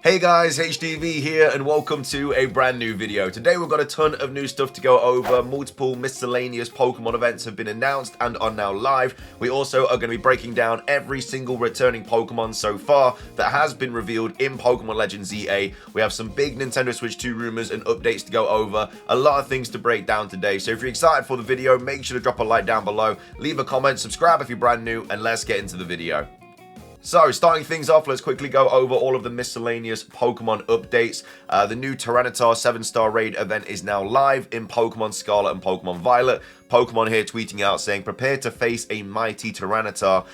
Hey guys, HDvee here and welcome to a brand new video. Today we've got a ton of new stuff to go over. Multiple miscellaneous Pokemon events have been announced and are now live. We also are going to be breaking down every single returning Pokemon so far that has been revealed in Pokemon Legends ZA. We have some big Nintendo Switch 2 rumors and updates to go over. A lot of things to break down today. So if you're excited for the video, make sure to drop a like down below, leave a comment, subscribe if you're brand new, and let's get into the video. So, starting things off, let's quickly go over all of the miscellaneous Pokemon updates. The new Tyranitar 7-star raid event is now live in Pokemon Scarlet and Pokemon Violet. Pokemon here tweeting out saying, prepare to face a mighty Tyranitar.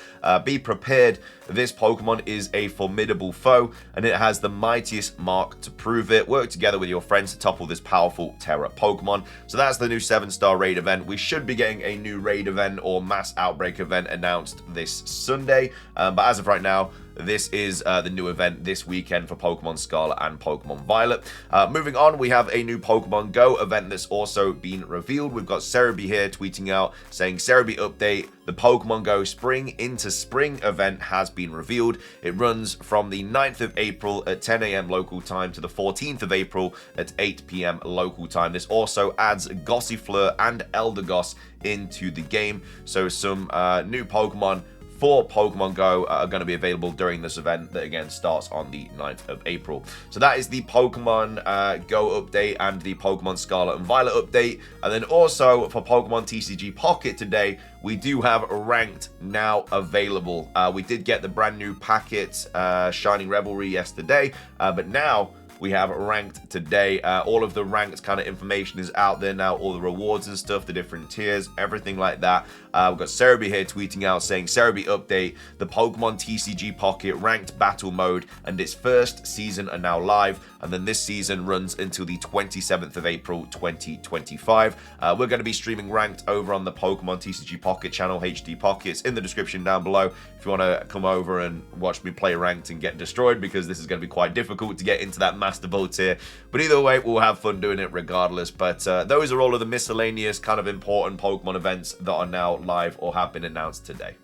Be prepared, this Pokemon is a formidable foe, and it has the mightiest mark to prove it. Work together with your friends to topple this powerful Terra Pokemon. So that's the new 7-star raid event. We should be getting a new raid event or mass outbreak event announced this Sunday. But as of right now, this is the new event this weekend for Pokemon Scarlet and Pokemon Violet. Moving on, we have a new Pokemon Go event that's also been revealed. We've got HDvee here tweeting out saying, HDvee update, the Pokemon Go Spring into Spring event has been revealed. It runs from the 9th of April at 10 AM local time to the 14th of April at 8 PM local time. This also adds Gossifleur and Eldegoss into the game. So some new Pokemon for Pokemon Go are going to be available during this event that again starts on the 9th of April. So that is the Pokemon Go update and the Pokemon Scarlet and Violet update. And then also for Pokemon TCG Pocket today, we do have Ranked now available. We did get the brand new packet Shining Revelry yesterday, but now we have Ranked today. All of the ranked kind of information is out there now. All the rewards and stuff, the different tiers, everything like that. We've got HDvee here tweeting out saying, HDvee update, the Pokemon TCG Pocket Ranked Battle Mode and its first season are now live. And then this season runs until the 27th of April, 2025. We're going to be streaming Ranked over on the Pokemon TCG Pocket channel, HD Pockets, in the description down below. If you want to come over and watch me play Ranked and get destroyed, because this is going to be quite difficult to get into that Master Ball tier. But either way, we'll have fun doing it regardless. But those are all of the miscellaneous kind of important Pokemon events that are now live or have been announced today.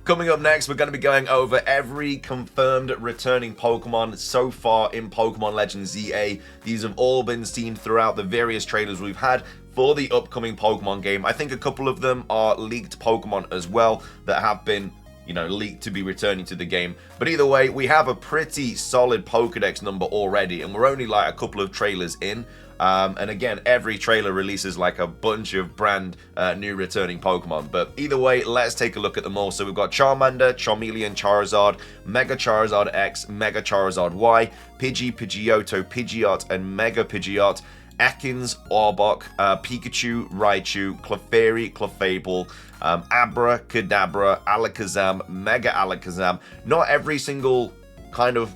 Coming up next, we're going to be going over every confirmed returning Pokemon so far in Pokemon Legends ZA. These have all been seen throughout the various trailers we've had for the upcoming Pokemon game. I think a couple of them are leaked Pokemon as well that have been, you know, leaked to be returning to the game. But either way, we have a pretty solid Pokedex number already, and we're only like a couple of trailers in. And again, every trailer releases like a bunch of brand new returning Pokemon. But either way, let's take a look at them all. So we've got Charmander, Charmeleon, Charizard, Mega Charizard X, Mega Charizard Y, Pidgey, Pidgeotto, Pidgeot, and Mega Pidgeot, Ekans, Arbok, Pikachu, Raichu, Clefairy, Clefable, Abra, Kadabra, Alakazam, Mega Alakazam. Not every single kind of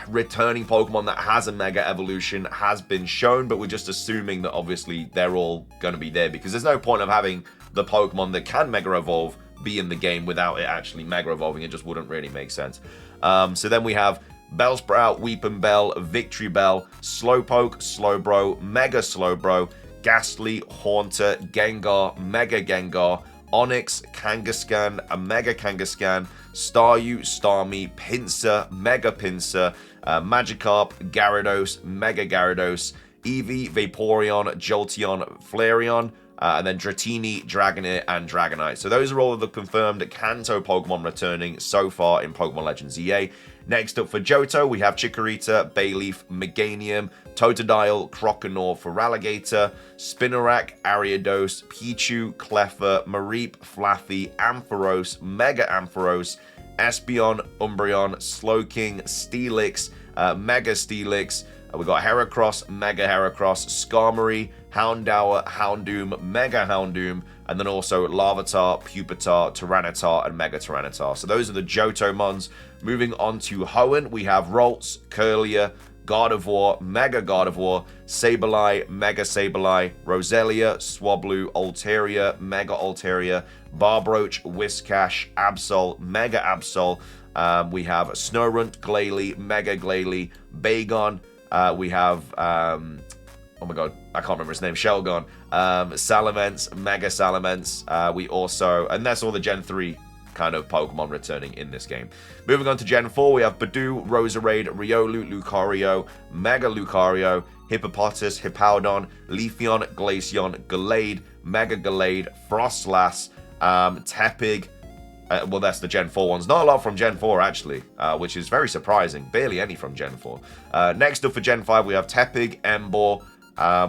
returning Pokemon that has a Mega Evolution has been shown, but we're just assuming that obviously they're all going to be there, because there's no point of having the Pokemon that can Mega Evolve be in the game without it actually Mega Evolving. It just wouldn't really make sense. So then we have Bellsprout, Weepinbell, Victreebel, Slowpoke, Slowbro, Mega Slowbro, Ghastly, Haunter, Gengar, Mega Gengar, Onix, Kangaskhan, a Mega Kangaskhan, Staryu, Starmie, Pinsir, Mega Pinsir, Magikarp, Gyarados, Mega Gyarados, Eevee, Vaporeon, Jolteon, Flareon, and then Dratini, Dragonair, and Dragonite. So those are all of the confirmed Kanto Pokemon returning so far in Pokemon Legends EA. Next up for Johto, we have Chikorita, Bayleaf, Meganium, Totodile, Croconaw, Feraligatr, Spinarak, Ariados, Pichu, Cleffa, Mareep, Flaffy, Ampharos, Mega Ampharos, Espeon, Umbreon, Slowking, Steelix, Mega Steelix. We've got Heracross, Mega Heracross, Skarmory, Houndour, Houndoom, Mega Houndoom, and then also Larvitar, Pupitar, Tyranitar, and Mega Tyranitar. So those are the Johto mons. Moving on to Hoenn, we have Ralts, Curlier, Gardevoir, Mega Gardevoir, Sableye, Mega Sableye, Roselia, Swablu, Altaria, Mega Altaria, Barbroach, Whiscash, Absol, Mega Absol. We have Snorunt, Glalie, Mega Glalie, Bagon. We have, oh my god, I can't remember his name, Shelgon, Salamence, Mega Salamence. We also, and that's all the Gen 3 kind of Pokemon returning in this game. Moving on to Gen 4, we have Budew, Roserade, Riolu, Lucario, Mega Lucario, Hippopotas, Hippowdon, Leafeon, Glaceon, Gallade, Mega Gallade, Frostlass, Tepig. Well, that's the Gen 4 ones. Not a lot from Gen 4, actually, which is very surprising. Barely any from Gen 4. Next up for Gen 5, we have Tepig, Emboar.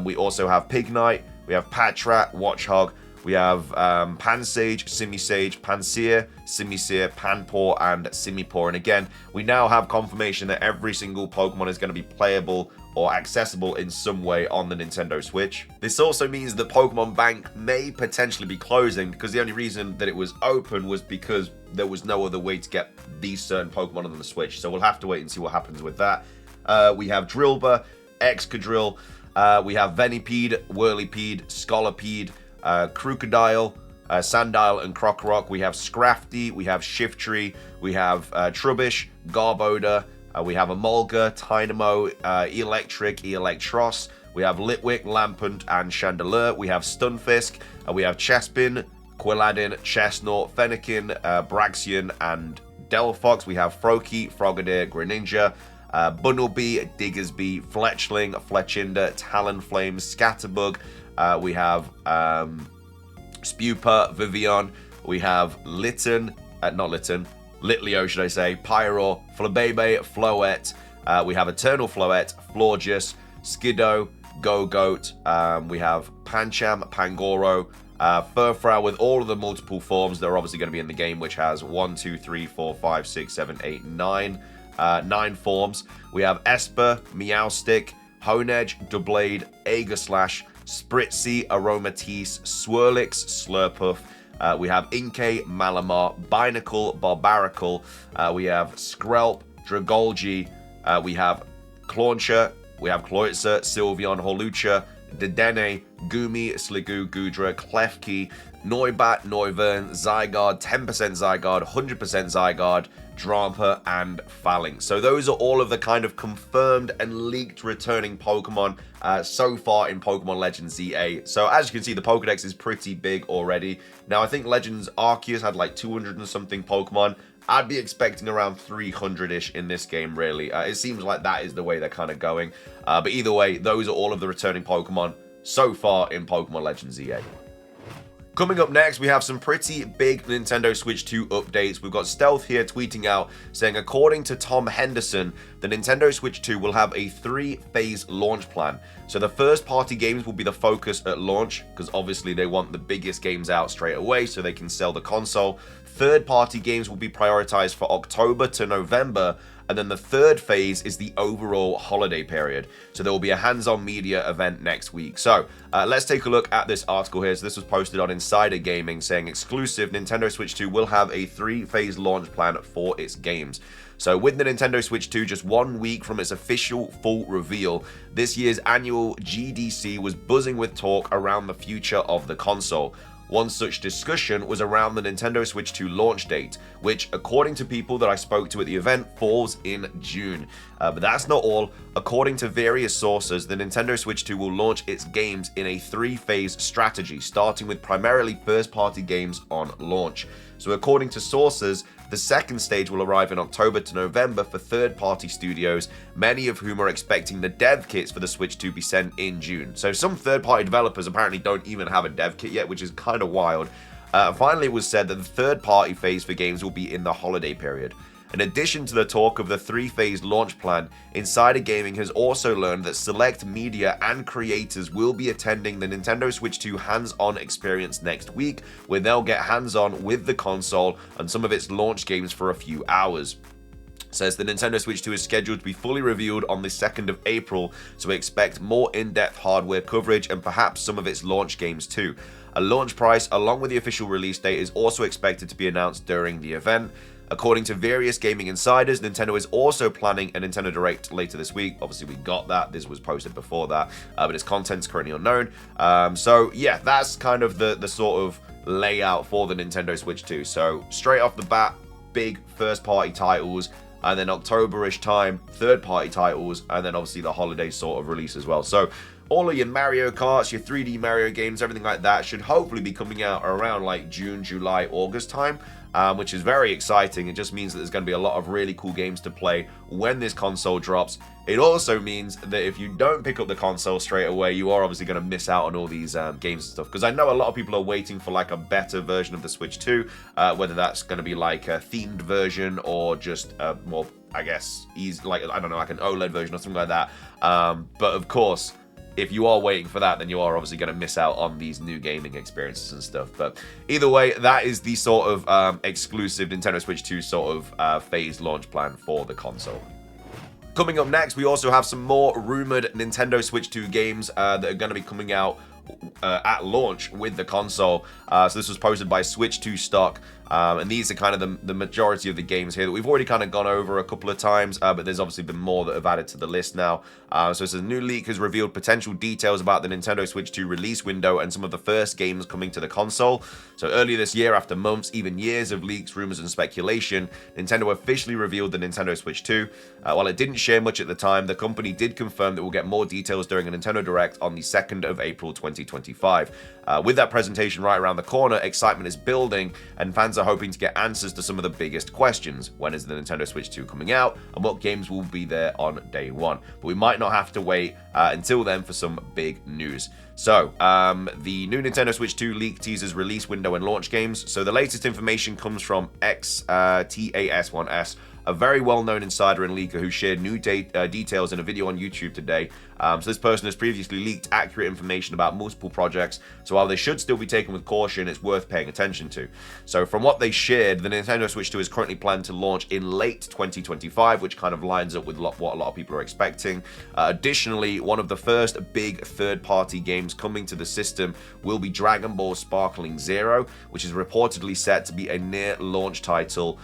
We also have Pignite. We have Patrat, Watchog. We have Pansage, Simisage, Pansear, Simisear, Panpour, and Simipour. And again, we now have confirmation that every single Pokemon is going to be playable or accessible in some way on the Nintendo Switch. This also means the Pokemon Bank may potentially be closing, because the only reason that it was open was because there was no other way to get these certain Pokemon on the Switch. So we'll have to wait and see what happens with that. We have Drillbur, Excadrill, we have Venipede, Whirlipede, Scolipede, Crocodile, Sandile, and Krokorok. We have Scrafty, we have Shiftry, we have Trubbish, Garbodor, we have Emolga, Tynamo, Electric, Electros. We have Litwick, Lampent, and Chandelure. We have Stunfisk. We have Chespin, Quilladin, Chestnut, Fennekin, Braxian, and Delphox. We have Froakie, Frogadier, Greninja, Bunnelby, Diggersby, Fletchling, Fletchinder, Talonflame, Scatterbug. We have Spupa, Vivian. We have Litleo, should I say, Pyro, Flabebe, Floette. We have Eternal Floette, Florges, Skiddo, Go-Goat. We have Pancham, Pangoro, Furfrou with all of the multiple forms that are obviously going to be in the game, which has 1, 2, 3, 4, 5, 6, 7, 8, 9. 9 forms. We have Esper, Meowstic, Honedge, Doublade, Aegislash, Spritzy, Aromatisse, Swirlix, Slurpuff. We have Inkay, Malamar, Binacle, Barbaracle. We have Skrelp, Dragolgi. We have Clauncher. We have Kloitzer, Sylveon, Holucha, Dedenne, Gumi, Sliggoo, Goodra, Klefki, Noibat, Noivern, Zygarde, 10% Zygarde, 100% Zygarde, Drampa, and Phalanx. So those are all of the kind of confirmed and leaked returning Pokemon so far in Pokemon Legends ZA. So as you can see, the Pokedex is pretty big already. Now, I think Legends Arceus had like 200 and something Pokemon. I'd be expecting around 300-ish in this game, really. It seems like that is the way they're kind of going. But either way, those are all of the returning Pokemon so far in Pokemon Legends ZA. Coming up next, we have some pretty big Nintendo Switch 2 updates. We've got Stealth here tweeting out, saying, according to Tom Henderson, the Nintendo Switch 2 will have a 3-phase launch plan. So the first-party games will be the focus at launch, because obviously they want the biggest games out straight away so they can sell the console. Third-party games will be prioritized for October to November, and then the third phase is the overall holiday period. So there will be a hands-on media event next week. So let's take a look at this article here. So this was posted on Insider Gaming, saying exclusive, Nintendo Switch 2 will have a 3-phase launch plan for its games. So with the Nintendo Switch 2 just 1 week from its official full reveal, this year's annual GDC was buzzing with talk around the future of the console. One such discussion was around the Nintendo Switch 2 launch date, which, according to people that I spoke to at the event, falls in June. But that's not all. According to various sources, the Nintendo Switch 2 will launch its games in a 3-phase strategy, starting with primarily first-party games on launch. So according to sources, the second stage will arrive in October to November for third-party studios, many of whom are expecting the dev kits for the Switch to be sent in June. So some third-party developers apparently don't even have a dev kit yet, which is kind of wild. Finally, it was said that the third-party phase for games will be in the holiday period. In addition to the talk of the 3-phase launch plan, Insider Gaming has also learned that select media and creators will be attending the Nintendo Switch 2 hands-on experience next week, where they'll get hands-on with the console and some of its launch games for a few hours. Says the Nintendo Switch 2 is scheduled to be fully revealed on the 2nd of April, so we expect more in-depth hardware coverage and perhaps some of its launch games too. A launch price along with the official release date is also expected to be announced during the event. According to various gaming insiders, Nintendo is also planning a Nintendo Direct later this week. Obviously, we got that. This was posted before that, but its content's currently unknown. So, yeah, that's kind of the sort of layout for the Nintendo Switch 2. So, straight off the bat, big first-party titles, and then October-ish time, third-party titles, and then obviously the holiday sort of release as well. So, all of your Mario Karts, your 3D Mario games, everything like that should hopefully be coming out around like June, July, August time. Which is very exciting. It just means that there's going to be a lot of really cool games to play when this console drops. It also means that if you don't pick up the console straight away, you are obviously going to miss out on all these games and stuff. Because I know a lot of people are waiting for like a better version of the Switch 2, whether that's going to be like a themed version or just a more, I guess, easy, like, I don't know, like an OLED version or something like that. But of course, if you are waiting for that, then you are obviously going to miss out on these new gaming experiences and stuff. But either way, that is the sort of exclusive Nintendo Switch 2 sort of phased launch plan for the console. Coming up next, we also have some more rumored Nintendo Switch 2 games that are going to be coming out at launch with the console. So this was posted by Switch 2 Stock. And these are kind of the majority of the games here that we've already kind of gone over a couple of times, but there's obviously been more that have added to the list now. So it says, a new leak has revealed potential details about the Nintendo Switch 2 release window and some of the first games coming to the console. So earlier this year, after months, even years of leaks, rumors, and speculation, Nintendo officially revealed the Nintendo Switch 2. While it didn't share much at the time, the company did confirm that we'll get more details during a Nintendo Direct on the 2nd of April 2025. With that presentation right around the corner, excitement is building, and fans are hoping to get answers to some of the biggest questions. When is the Nintendo Switch 2 coming out, and what games will be there on day one? But we might not have to wait until then for some big news. So, the new Nintendo Switch 2 leak teasers release window and launch games. So the latest information comes from XTAS1S, a very well-known insider and leaker who shared new details in a video on YouTube today. So this person has previously leaked accurate information about multiple projects, so while they should still be taken with caution, it's worth paying attention to. So from what they shared, the Nintendo Switch 2 is currently planned to launch in late 2025, which kind of lines up with what a lot of people are expecting. Additionally, one of the first big third-party games coming to the system will be Dragon Ball Sparkling Zero, which is reportedly set to be a near-launch title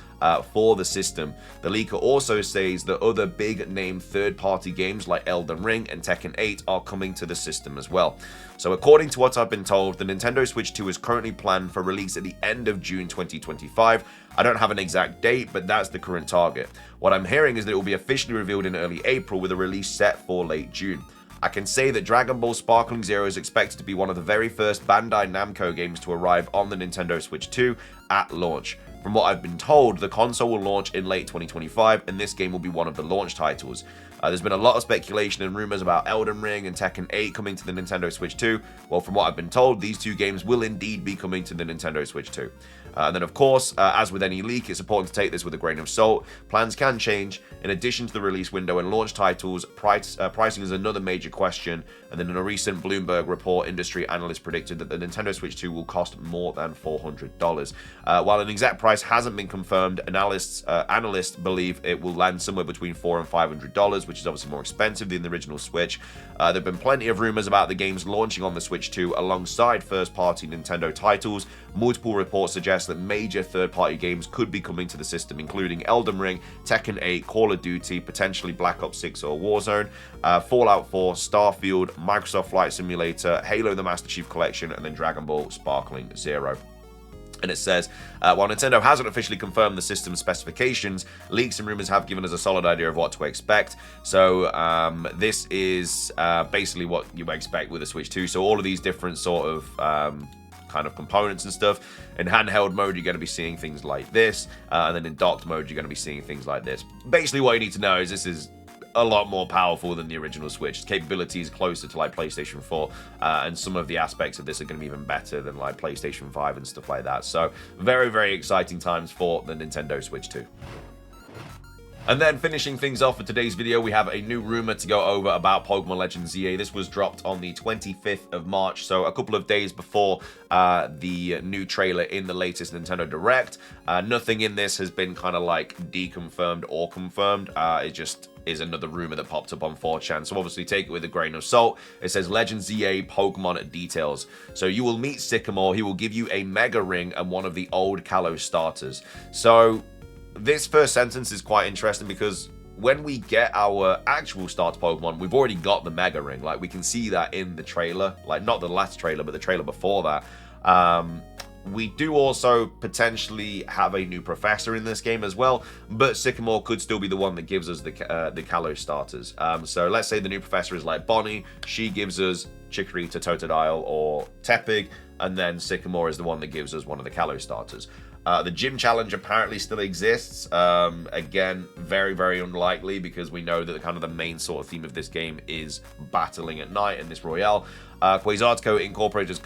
for the system. The leaker also says that other big-name third-party games like Elden Ring and Tekken 8 are coming to the system as well. So according to what I've been told, the Nintendo Switch 2 is currently planned for release at the end of June 2025. I don't have an exact date, but that's the current target. What I'm hearing is that it will be officially revealed in early April with a release set for late June. I can say that Dragon Ball Sparkling Zero is expected to be one of the very first Bandai Namco games to arrive on the Nintendo Switch 2 at launch. From what I've been told, the console will launch in late 2025, and this game will be one of the launch titles. There's been a lot of speculation and rumors about Elden Ring and Tekken 8 coming to the Nintendo Switch 2. Well, from what I've been told, these two games will indeed be coming to the Nintendo Switch 2. And then, of course, as with any leak, it's important to take this with a grain of salt. Plans can change. In addition to the release window and launch titles, pricing is another major question. And then in a recent Bloomberg report, industry analysts predicted that the Nintendo Switch 2 will cost more than $400. While an exact price hasn't been confirmed, analysts believe it will land somewhere between $400 and $500, which is obviously more expensive than the original Switch. There have been plenty of rumors about the games launching on the Switch 2 alongside first-party Nintendo titles. Multiple reports suggest that major third-party games could be coming to the system, including Elden Ring, Tekken 8, Call of Duty, potentially Black Ops 6 or Warzone, Fallout 4, Starfield, Microsoft Flight Simulator, Halo the Master Chief Collection, and then Dragon Ball Sparkling Zero. And it says, while Nintendo hasn't officially confirmed the system's specifications, leaks and rumors have given us a solid idea of what to expect. So this is basically what you expect with the Switch 2. So all of these different sort of kind of components and stuff. In handheld mode, you're going to be seeing things like this. And then in docked mode, you're going to be seeing things like this. Basically, what you need to know is this is a lot more powerful than the original Switch. Its capability is closer to like PlayStation 4, and some of the aspects of this are going to be even better than like PlayStation 5 and stuff like that. So very, very exciting times for the Nintendo Switch 2. And then finishing things off for today's video, we have a new rumor to go over about Pokemon Legends ZA. This was dropped on the 25th of March, so a couple of days before the new trailer in the latest Nintendo Direct. Nothing in this has been kind of like deconfirmed or confirmed. It just is another rumor that popped up on 4chan, so obviously take it with a grain of salt. It says Legends ZA Pokemon details. So you will meet Sycamore. He will give you a Mega Ring and one of the old Kalos starters. So this first sentence is quite interesting because when we get our actual starter Pokemon, we've already got the Mega Ring. Like, we can see that in the trailer. Like, not the last trailer, but the trailer before that. We do also potentially have a new professor in this game as well, but Sycamore could still be the one that gives us the Kalos starters. So let's say the new professor is like Bonnie, she gives us Chikorita, Totodile, or Tepig, and then Sycamore is the one that gives us one of the Kalos starters. The gym challenge apparently still exists. Again, very, very unlikely, because we know that kind of the main sort of theme of this game is battling at night in this Royale. Quasartico Incorporated is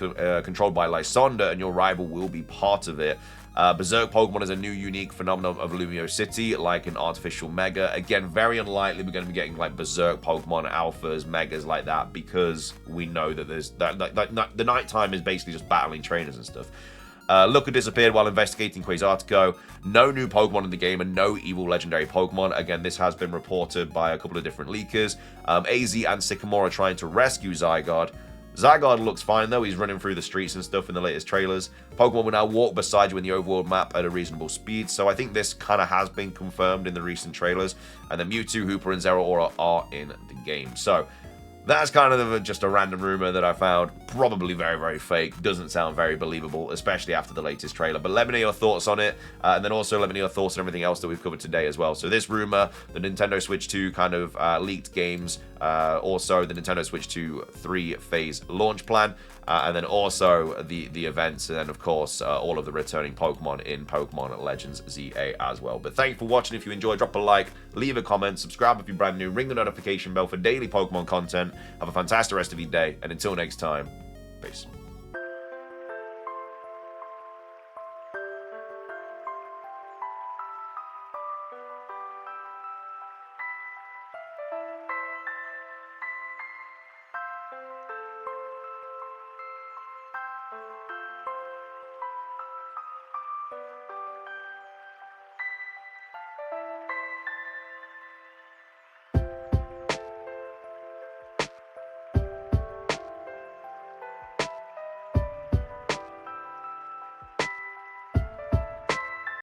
controlled by Lysandre, and your rival will be part of it. Berserk Pokemon is a new unique phenomenon of Lumiose City, like an artificial Mega. Again, very unlikely we're going to be getting like Berserk Pokemon, Alphas, Megas like that, because we know that there's the nighttime is basically just battling trainers and stuff. Looker disappeared while investigating Quasartico. No new Pokemon in the game and no evil legendary Pokemon. Again, this has been reported by a couple of different leakers. AZ and Sycamore are trying to rescue Zygarde. Zygarde looks fine though, he's running through the streets and stuff in the latest trailers. Pokemon will now walk beside you in the overworld map at a reasonable speed, so I think this kind of has been confirmed in the recent trailers. And then Mewtwo, Hooper, and Zeraora are in the game. So that's kind of just a random rumor that I found. Probably very, very fake. Doesn't sound very believable, especially after the latest trailer. But let me know your thoughts on it. And then also let me know your thoughts on everything else that we've covered today as well. So this rumor, the Nintendo Switch 2 kind of leaked games. Also the Nintendo Switch 2 3-phase launch plan. And then also the events, and then of course all of the returning Pokemon in Pokemon Legends ZA as well. But thank you for watching. If you enjoyed, drop a like, leave a comment, subscribe if you're brand new, ring the notification bell for daily Pokemon content. Have a fantastic rest of your day, and until next time, peace.